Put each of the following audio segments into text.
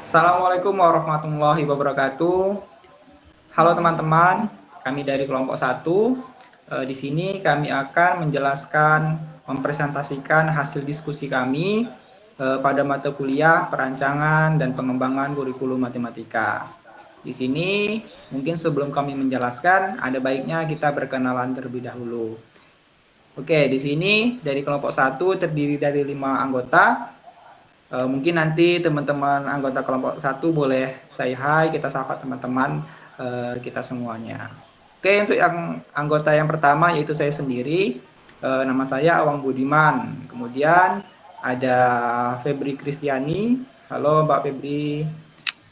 Assalamualaikum warahmatullahi wabarakatuh. Halo teman-teman, kami dari kelompok 1. Di sini kami akan menjelaskan, mempresentasikan hasil diskusi kami pada mata kuliah perancangan dan pengembangan kurikulum matematika. Di sini mungkin sebelum kami menjelaskan, ada baiknya kita berkenalan terlebih dahulu. Oke, di sini dari kelompok 1 terdiri dari 5 anggota. Mungkin nanti teman-teman anggota kelompok 1 boleh say hi, kita sapa teman-teman kita semuanya. Oke, untuk yang anggota yang pertama yaitu saya sendiri, nama saya Awang Budiman. Kemudian ada Febri Kristiani. Halo Mbak Febri.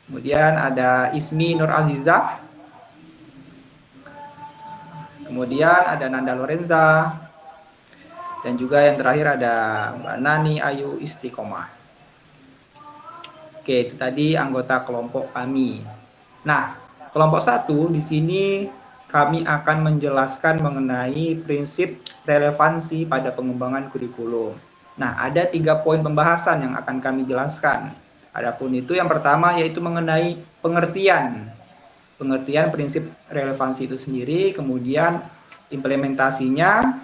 Kemudian ada Ismi Nur Azizah. Kemudian ada Nanda Lorenza. Dan juga yang terakhir ada Mbak Nani Ayu Istiqomah. Oke, itu tadi anggota kelompok kami. Nah, kelompok 1 di sini kami akan menjelaskan mengenai prinsip relevansi pada pengembangan kurikulum. Nah, ada 3 poin pembahasan yang akan kami jelaskan. Adapun itu yang pertama yaitu mengenai pengertian prinsip relevansi itu sendiri, kemudian implementasinya,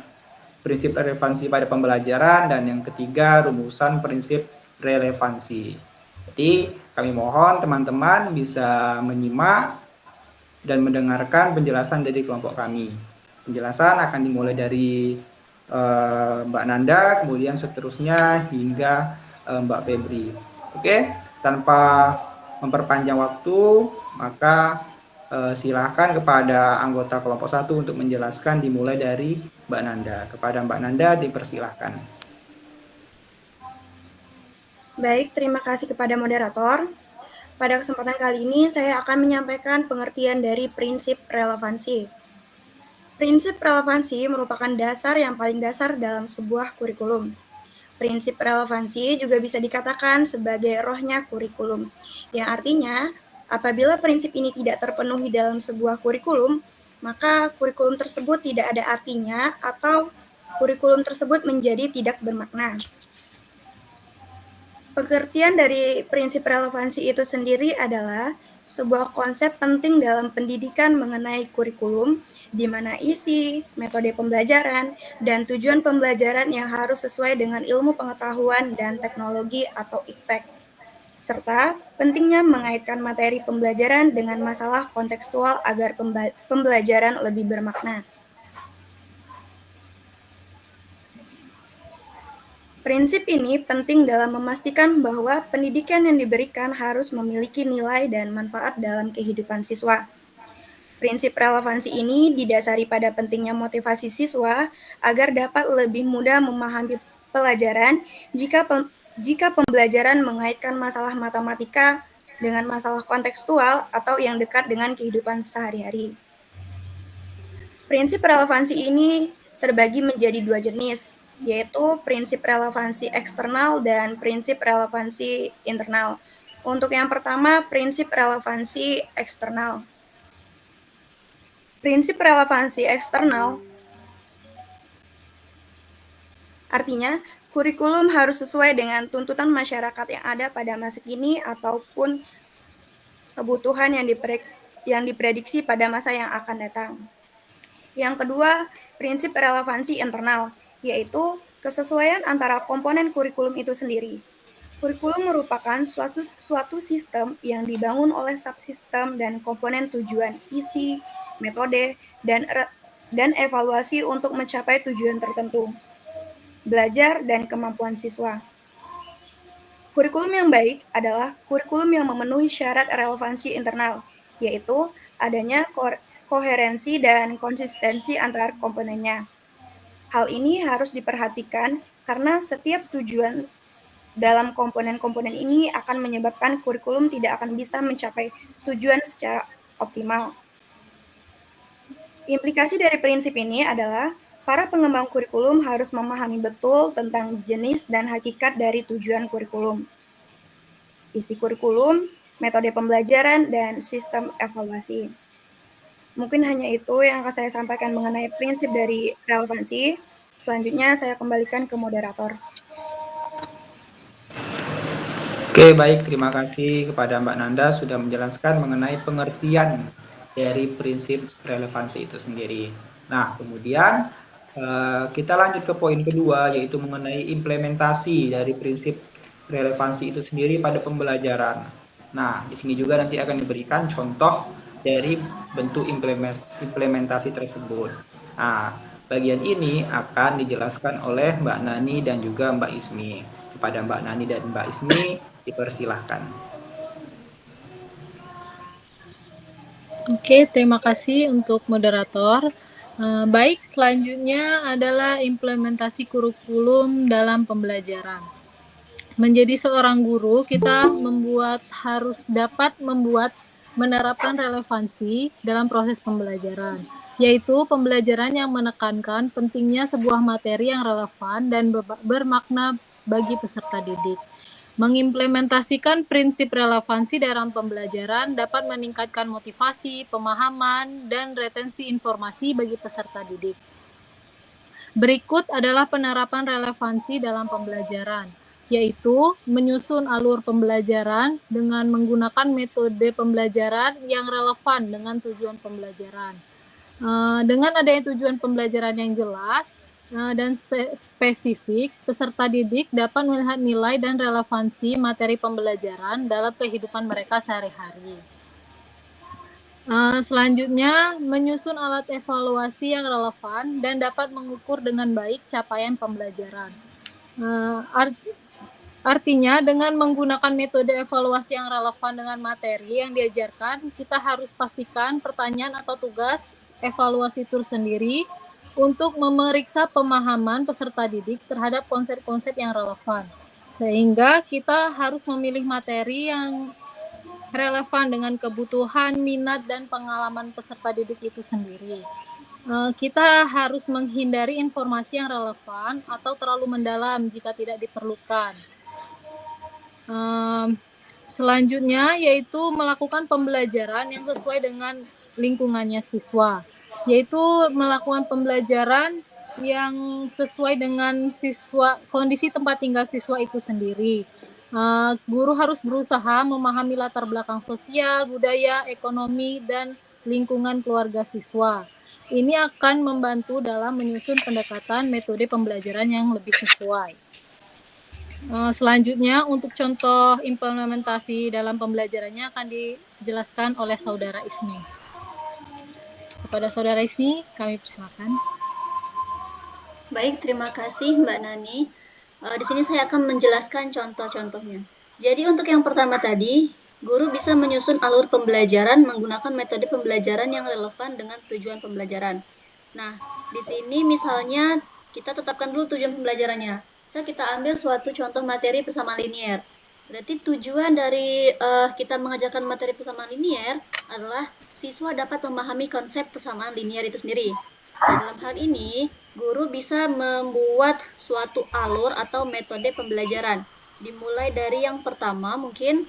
prinsip relevansi pada pembelajaran, dan yang ketiga rumusan prinsip relevansi. Jadi kami mohon teman-teman bisa menyimak dan mendengarkan penjelasan dari kelompok kami. Penjelasan akan dimulai dari Mbak Nanda, kemudian seterusnya hingga Mbak Febri. Oke, tanpa memperpanjang waktu, maka silakan kepada anggota kelompok 1 untuk menjelaskan, dimulai dari Mbak Nanda. Kepada Mbak Nanda dipersilahkan. Baik, terima kasih kepada moderator. Pada kesempatan kali ini, saya akan menyampaikan pengertian dari prinsip relevansi. Prinsip relevansi merupakan dasar yang paling dasar dalam sebuah kurikulum. Prinsip relevansi juga bisa dikatakan sebagai rohnya kurikulum, yang artinya apabila prinsip ini tidak terpenuhi dalam sebuah kurikulum, maka kurikulum tersebut tidak ada artinya atau kurikulum tersebut menjadi tidak bermakna. Pengertian dari prinsip relevansi itu sendiri adalah sebuah konsep penting dalam pendidikan mengenai kurikulum, di mana isi, metode pembelajaran, dan tujuan pembelajaran yang harus sesuai dengan ilmu pengetahuan dan teknologi atau IPTEK, serta pentingnya mengaitkan materi pembelajaran dengan masalah kontekstual agar pembelajaran lebih bermakna. Prinsip ini penting dalam memastikan bahwa pendidikan yang diberikan harus memiliki nilai dan manfaat dalam kehidupan siswa. Prinsip relevansi ini didasari pada pentingnya motivasi siswa agar dapat lebih mudah memahami pelajaran jika pembelajaran mengaitkan masalah matematika dengan masalah kontekstual atau yang dekat dengan kehidupan sehari-hari. Prinsip relevansi ini terbagi menjadi 2 jenis, yaitu prinsip relevansi eksternal dan prinsip relevansi internal. Untuk yang pertama, prinsip relevansi eksternal. Prinsip relevansi eksternal artinya kurikulum harus sesuai dengan tuntutan masyarakat yang ada pada masa kini ataupun kebutuhan yang diprediksi pada masa yang akan datang. Yang kedua, prinsip relevansi internal, yaitu kesesuaian antara komponen kurikulum itu sendiri. Kurikulum merupakan suatu sistem yang dibangun oleh subsistem dan komponen tujuan, isi, metode, dan evaluasi untuk mencapai tujuan tertentu, belajar dan kemampuan siswa. Kurikulum yang baik adalah kurikulum yang memenuhi syarat relevansi internal, yaitu adanya koherensi dan konsistensi antar komponennya. Hal ini harus diperhatikan karena setiap tujuan dalam komponen-komponen ini akan menyebabkan kurikulum tidak akan bisa mencapai tujuan secara optimal. Implikasi dari prinsip ini adalah para pengembang kurikulum harus memahami betul tentang jenis dan hakikat dari tujuan kurikulum, isi kurikulum, metode pembelajaran, dan sistem evaluasi. Mungkin hanya itu yang akan saya sampaikan mengenai prinsip dari relevansi. Selanjutnya saya kembalikan ke moderator. Oke, baik. Terima kasih kepada Mbak Nanda sudah menjelaskan mengenai pengertian dari prinsip relevansi itu sendiri. Nah, kemudian kita lanjut ke poin kedua, yaitu mengenai implementasi dari prinsip relevansi itu sendiri pada pembelajaran. Nah, di sini juga nanti akan diberikan contoh dari bentuk implementasi tersebut. Nah, bagian ini akan dijelaskan oleh Mbak Nani dan juga Mbak Ismi. Kepada Mbak Nani dan Mbak Ismi, dipersilahkan. Oke, terima kasih untuk moderator. Baik, selanjutnya adalah implementasi kurikulum dalam pembelajaran. Menjadi seorang guru, kita harus dapat menerapkan relevansi dalam proses pembelajaran, yaitu pembelajaran yang menekankan pentingnya sebuah materi yang relevan dan bermakna bagi peserta didik. Mengimplementasikan prinsip relevansi dalam pembelajaran dapat meningkatkan motivasi, pemahaman, dan retensi informasi bagi peserta didik. Berikut adalah penerapan relevansi dalam pembelajaran, yaitu menyusun alur pembelajaran dengan menggunakan metode pembelajaran yang relevan dengan tujuan pembelajaran. Dengan adanya tujuan pembelajaran yang jelas dan spesifik, peserta didik dapat melihat nilai dan relevansi materi pembelajaran dalam kehidupan mereka sehari-hari. Selanjutnya, menyusun alat evaluasi yang relevan dan dapat mengukur dengan baik capaian pembelajaran. Artinya, dengan menggunakan metode evaluasi yang relevan dengan materi yang diajarkan, kita harus pastikan pertanyaan atau tugas evaluasi itu sendiri untuk memeriksa pemahaman peserta didik terhadap konsep-konsep yang relevan. Sehingga kita harus memilih materi yang relevan dengan kebutuhan, minat, dan pengalaman peserta didik itu sendiri. Kita harus menghindari informasi yang relevan atau terlalu mendalam jika tidak diperlukan. Selanjutnya yaitu melakukan pembelajaran yang sesuai dengan lingkungannya siswa, yaitu melakukan pembelajaran yang sesuai dengan kondisi tempat tinggal siswa itu sendiri. Guru harus berusaha memahami latar belakang sosial, budaya, ekonomi, dan lingkungan keluarga siswa. Ini akan membantu dalam menyusun pendekatan metode pembelajaran yang lebih sesuai. Selanjutnya, untuk contoh implementasi dalam pembelajarannya akan dijelaskan oleh Saudara Ismi. Kepada Saudara Ismi, kami persilakan. Baik, terima kasih Mbak Nani. Di sini saya akan menjelaskan contoh-contohnya. Jadi untuk yang pertama tadi, guru bisa menyusun alur pembelajaran menggunakan metode pembelajaran yang relevan dengan tujuan pembelajaran. Nah, di sini misalnya kita tetapkan dulu tujuan pembelajarannya. Kita ambil suatu contoh materi persamaan linier. Berarti tujuan dari kita mengajarkan materi persamaan linier adalah siswa dapat memahami konsep persamaan linier itu sendiri. Nah, dalam hal ini, guru bisa membuat suatu alur atau metode pembelajaran. Dimulai dari yang pertama, mungkin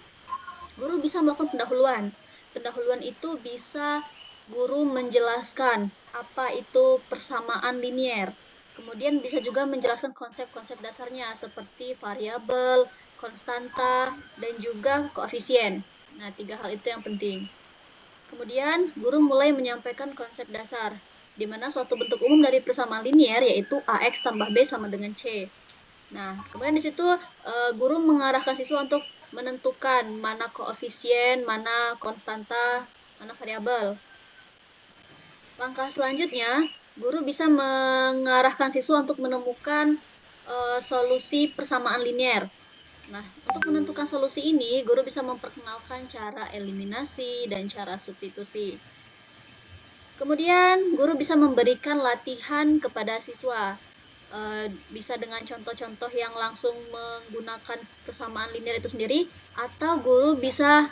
guru bisa melakukan pendahuluan. Pendahuluan itu bisa guru menjelaskan apa itu persamaan linier. Kemudian bisa juga menjelaskan konsep-konsep dasarnya seperti variabel, konstanta, dan juga koefisien. Nah, 3 hal itu yang penting. Kemudian, guru mulai menyampaikan konsep dasar, di mana suatu bentuk umum dari persamaan linier yaitu AX tambah B sama dengan C. Nah, kemudian di situ guru mengarahkan siswa untuk menentukan mana koefisien, mana konstanta, mana variabel. Langkah selanjutnya, guru bisa mengarahkan siswa untuk menemukan solusi persamaan linier. Nah, untuk menentukan solusi ini, guru bisa memperkenalkan cara eliminasi dan cara substitusi. Kemudian, guru bisa memberikan latihan kepada siswa. Bisa dengan contoh-contoh yang langsung menggunakan persamaan linier itu sendiri, atau guru bisa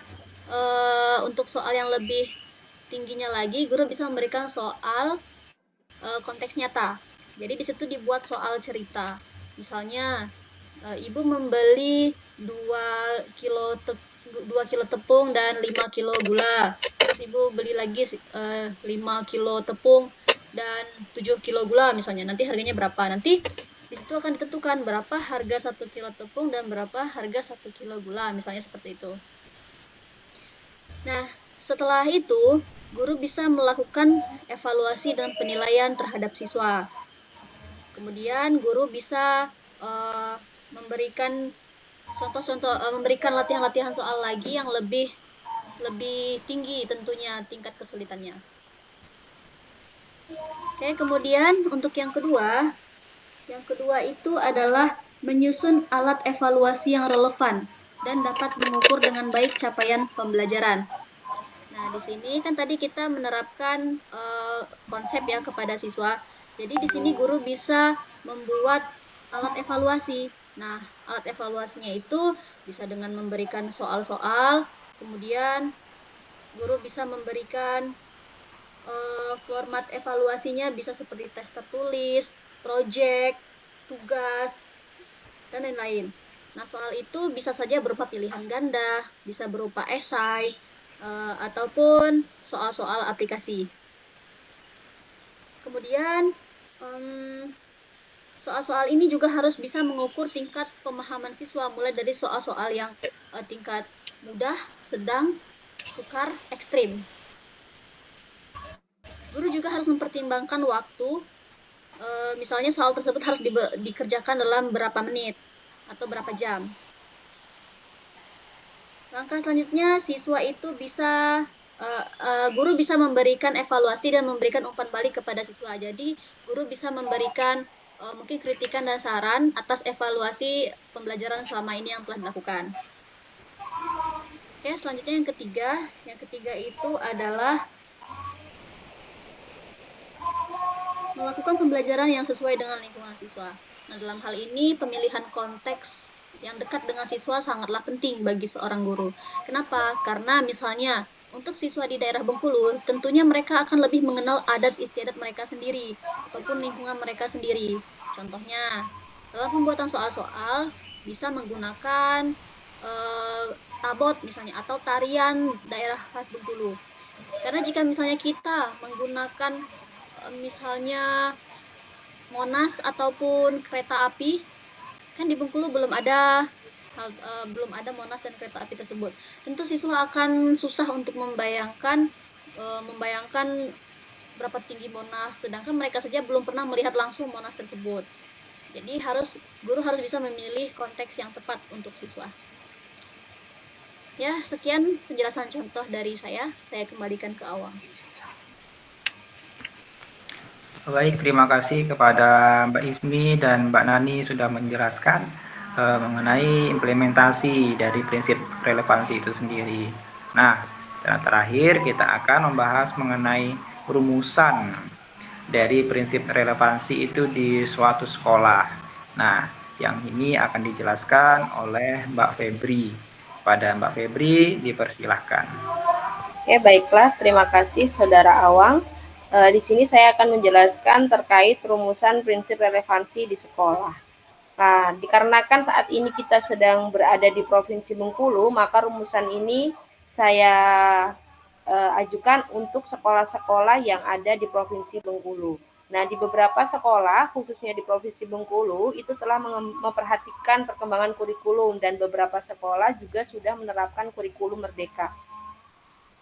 untuk soal yang lebih tingginya lagi, guru bisa memberikan soal konteks nyata. Jadi di situ dibuat soal cerita. Misalnya, ibu membeli 2 kilo tepung dan 5 kilo gula. Terus ibu beli lagi 5 kilo tepung dan 7 kilo gula misalnya. Nanti harganya berapa? Nanti Di situ akan ditentukan berapa harga 1 kilo tepung dan berapa harga 1 kilo gula, misalnya seperti itu. Nah, setelah itu, guru bisa melakukan evaluasi dan penilaian terhadap siswa. Kemudian guru bisa memberikan memberikan latihan-latihan soal lagi yang lebih tinggi tentunya tingkat kesulitannya. Oke, kemudian untuk yang kedua itu adalah menyusun alat evaluasi yang relevan dan dapat mengukur dengan baik capaian pembelajaran. Nah, di sini kan tadi kita menerapkan konsep ya kepada siswa. Jadi di sini guru bisa membuat alat evaluasi. Nah, alat evaluasinya itu bisa dengan memberikan soal-soal, kemudian guru bisa memberikan format evaluasinya bisa seperti tes tertulis, project, tugas, dan lain-lain. Nah, soal itu bisa saja berupa pilihan ganda, bisa berupa esai, ataupun soal-soal aplikasi. Kemudian, soal-soal ini juga harus bisa mengukur tingkat pemahaman siswa, mulai dari soal-soal yang tingkat mudah, sedang, sukar, ekstrim. Guru juga harus mempertimbangkan waktu, misalnya soal tersebut harus dikerjakan dalam berapa menit atau berapa jam. Langkah selanjutnya, siswa itu bisa, guru bisa memberikan evaluasi dan memberikan umpan balik kepada siswa. Jadi, guru bisa memberikan mungkin kritikan dan saran atas evaluasi pembelajaran selama ini yang telah dilakukan. Oke, selanjutnya yang ketiga itu adalah melakukan pembelajaran yang sesuai dengan lingkungan siswa. Nah, dalam hal ini pemilihan konteks yang dekat dengan siswa sangatlah penting bagi seorang guru. Kenapa? Karena misalnya untuk siswa di daerah Bengkulu, tentunya mereka akan lebih mengenal adat istiadat mereka sendiri ataupun lingkungan mereka sendiri. Contohnya, dalam pembuatan soal-soal bisa menggunakan tabot misalnya atau tarian daerah khas Bengkulu. Karena jika misalnya kita menggunakan misalnya Monas ataupun kereta api, kan di Bengkulu belum ada Monas dan kereta api tersebut. Tentu siswa akan susah untuk membayangkan berapa tinggi Monas, sedangkan mereka saja belum pernah melihat langsung Monas tersebut. Jadi guru harus bisa memilih konteks yang tepat untuk siswa. Ya, sekian penjelasan contoh dari saya. Saya kembalikan ke Awang. Baik, terima kasih kepada Mbak Ismi dan Mbak Nani sudah menjelaskan mengenai implementasi dari prinsip relevansi itu sendiri. Nah, dan terakhir kita akan membahas mengenai rumusan dari prinsip relevansi itu di suatu sekolah. Nah, yang ini akan dijelaskan oleh Mbak Febri. Pada Mbak Febri, dipersilahkan. Oke, baiklah. Terima kasih, Saudara Awang. Di sini saya akan menjelaskan terkait rumusan prinsip relevansi di sekolah. Nah, dikarenakan saat ini kita sedang berada di Provinsi Bengkulu, maka rumusan ini saya ajukan untuk sekolah-sekolah yang ada di Provinsi Bengkulu. Nah, di beberapa sekolah, khususnya di Provinsi Bengkulu, itu telah memperhatikan perkembangan kurikulum dan beberapa sekolah juga sudah menerapkan kurikulum merdeka.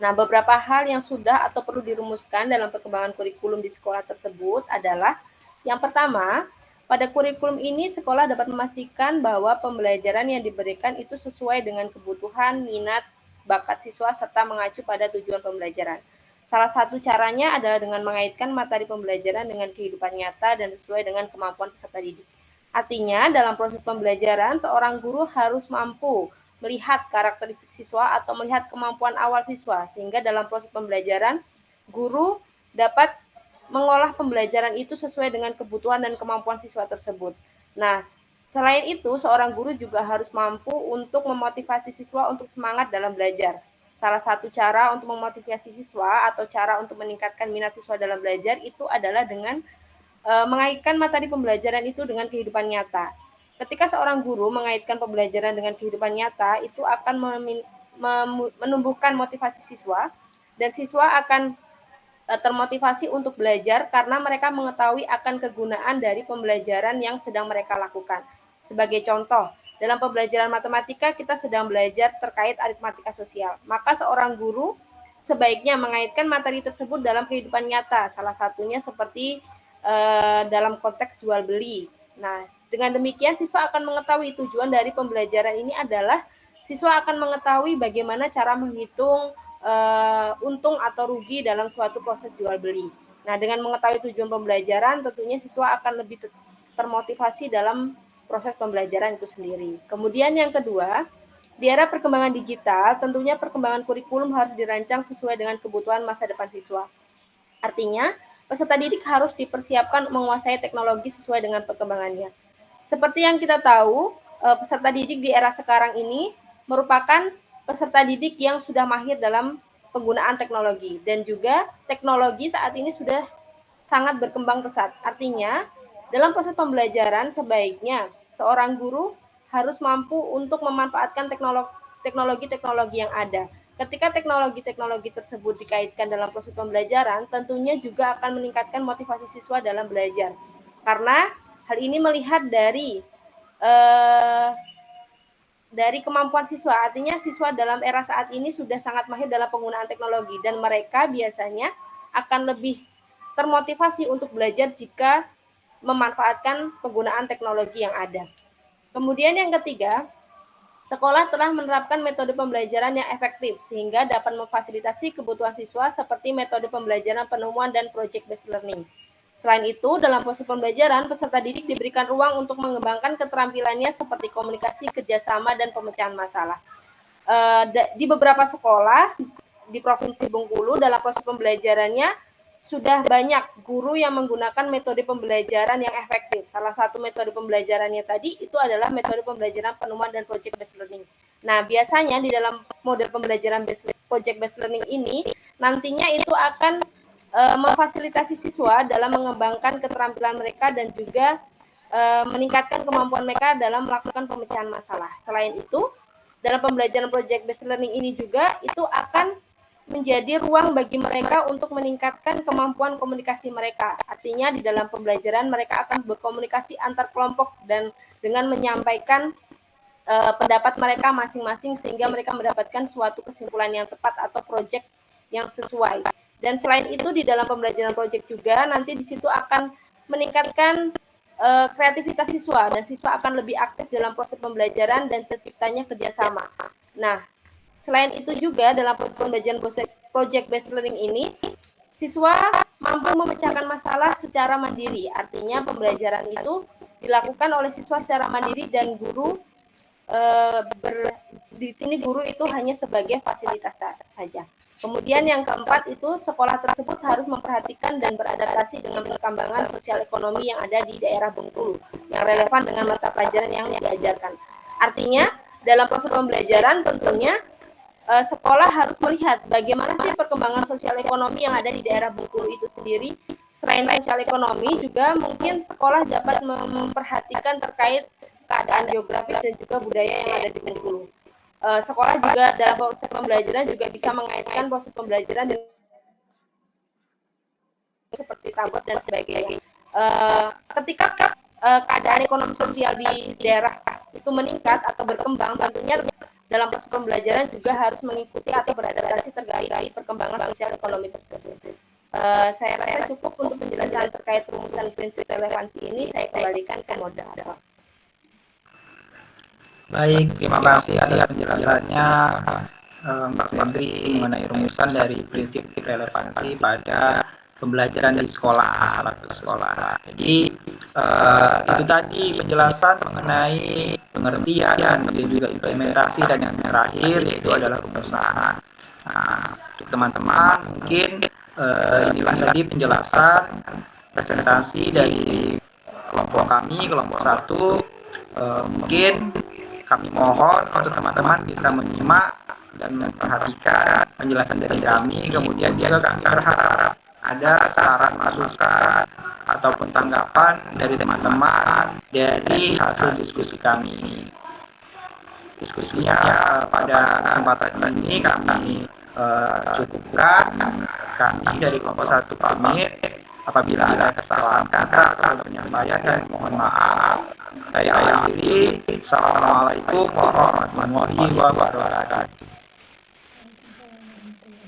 Nah, beberapa hal yang sudah atau perlu dirumuskan dalam perkembangan kurikulum di sekolah tersebut adalah yang pertama, pada kurikulum ini sekolah dapat memastikan bahwa pembelajaran yang diberikan itu sesuai dengan kebutuhan, minat, bakat siswa, serta mengacu pada tujuan pembelajaran. Salah satu caranya adalah dengan mengaitkan materi pembelajaran dengan kehidupan nyata dan sesuai dengan kemampuan peserta didik. Artinya, dalam proses pembelajaran, seorang guru harus mampu melihat karakteristik siswa atau melihat kemampuan awal siswa, sehingga dalam proses pembelajaran, guru dapat mengolah pembelajaran itu sesuai dengan kebutuhan dan kemampuan siswa tersebut. Nah, selain itu, seorang guru juga harus mampu untuk memotivasi siswa untuk semangat dalam belajar. Salah satu cara untuk memotivasi siswa atau cara untuk meningkatkan minat siswa dalam belajar itu adalah dengan mengaitkan materi pembelajaran itu dengan kehidupan nyata. Ketika seorang guru mengaitkan pembelajaran dengan kehidupan nyata, itu akan menumbuhkan motivasi siswa, dan siswa akan termotivasi untuk belajar karena mereka mengetahui akan kegunaan dari pembelajaran yang sedang mereka lakukan. Sebagai contoh, dalam pembelajaran matematika kita sedang belajar terkait aritmatika sosial. Maka seorang guru sebaiknya mengaitkan materi tersebut dalam kehidupan nyata. Salah satunya seperti dalam konteks jual beli. Nah, dengan demikian siswa akan mengetahui tujuan dari pembelajaran ini adalah siswa akan mengetahui bagaimana cara menghitung untung atau rugi dalam suatu proses jual beli. Nah, dengan mengetahui tujuan pembelajaran, tentunya siswa akan lebih termotivasi dalam proses pembelajaran itu sendiri. Kemudian yang kedua, di era perkembangan digital, tentunya perkembangan kurikulum harus dirancang sesuai dengan kebutuhan masa depan siswa. Artinya, peserta didik harus dipersiapkan menguasai teknologi sesuai dengan perkembangannya. Seperti yang kita tahu, peserta didik di era sekarang ini merupakan peserta didik yang sudah mahir dalam penggunaan teknologi, dan juga teknologi saat ini sudah sangat berkembang pesat. Artinya, dalam proses pembelajaran sebaiknya seorang guru harus mampu untuk memanfaatkan teknologi-teknologi yang ada. Ketika teknologi-teknologi tersebut dikaitkan dalam proses pembelajaran, tentunya juga akan meningkatkan motivasi siswa dalam belajar. Karena hal ini melihat dari kemampuan siswa, artinya siswa dalam era saat ini sudah sangat mahir dalam penggunaan teknologi dan mereka biasanya akan lebih termotivasi untuk belajar jika memanfaatkan penggunaan teknologi yang ada. Kemudian yang ketiga, sekolah telah menerapkan metode pembelajaran yang efektif sehingga dapat memfasilitasi kebutuhan siswa seperti metode pembelajaran penemuan dan project-based learning. Selain itu, dalam proses pembelajaran, peserta didik diberikan ruang untuk mengembangkan keterampilannya seperti komunikasi, kerjasama, dan pemecahan masalah. Di beberapa sekolah di Provinsi Bengkulu, dalam proses pembelajarannya, sudah banyak guru yang menggunakan metode pembelajaran yang efektif. Salah satu metode pembelajarannya tadi itu adalah metode pembelajaran penemuan dan project-based learning. Nah, biasanya di dalam model pembelajaran project-based learning ini, nantinya itu akan memfasilitasi siswa dalam mengembangkan keterampilan mereka dan juga meningkatkan kemampuan mereka dalam melakukan pemecahan masalah. Selain itu, dalam pembelajaran project-based learning ini juga itu akan menjadi ruang bagi mereka untuk meningkatkan kemampuan komunikasi mereka. Artinya di dalam pembelajaran mereka akan berkomunikasi antar kelompok dan dengan menyampaikan pendapat mereka masing-masing sehingga mereka mendapatkan suatu kesimpulan yang tepat atau proyek yang sesuai. Dan selain itu di dalam pembelajaran proyek juga nanti di situ akan meningkatkan kreativitas siswa dan siswa akan lebih aktif dalam proses pembelajaran dan terciptanya kerjasama. Nah, selain itu juga dalam pembelajaran project-based learning ini, siswa mampu memecahkan masalah secara mandiri. Artinya pembelajaran itu dilakukan oleh siswa secara mandiri dan guru di sini guru itu hanya sebagai fasilitas saja. Kemudian yang keempat itu sekolah tersebut harus memperhatikan dan beradaptasi dengan perkembangan sosial ekonomi yang ada di daerah Bengkulu yang relevan dengan mata pelajaran yang diajarkan. Artinya dalam proses pembelajaran tentunya sekolah harus melihat bagaimana sih perkembangan sosial ekonomi yang ada di daerah Bengkulu itu sendiri. Selain sosial ekonomi juga mungkin sekolah dapat memperhatikan terkait keadaan geografis dan juga budaya yang ada di Bengkulu. Sekolah juga dalam proses pembelajaran juga bisa mengaitkan proses pembelajaran dengan seperti tablet dan sebagainya. Ketika keadaan ekonomi sosial di daerah itu meningkat atau berkembang, tentunya dalam proses pembelajaran juga harus mengikuti atau beradaptasi terkait perkembangan sosial ekonomi tersebut. Saya rasa cukup untuk penjelasan terkait rumusan prinsip relevansi ini. Saya kembalikan ke moderator. Baik, terima kasih atas penjelasannya Mbak Febri mengenai rumusan dari prinsip relevansi pada pembelajaran di sekolah atau sekolah. Jadi itu tadi penjelasan mengenai pengertian dan juga implementasi, dan yang terakhir yaitu adalah rumusan. Nah, untuk teman-teman mungkin inilah tadi penjelasan presentasi dari kelompok kami, kelompok 1. Mungkin kami mohon untuk teman-teman bisa menyimak dan memperhatikan penjelasan dari kami. Kemudian juga kami berharap ada saran, masukan, ataupun tanggapan dari teman-teman dari hasil diskusi kami. Diskusinya pada kesempatan ini kami cukupkan. Kami dari kelompok 1 pamit. Apabila ada kesalahan kata atau penyampaian, dan mohon maaf. Saya akhiri. Assalamualaikum warahmatullahi wabarakatuh.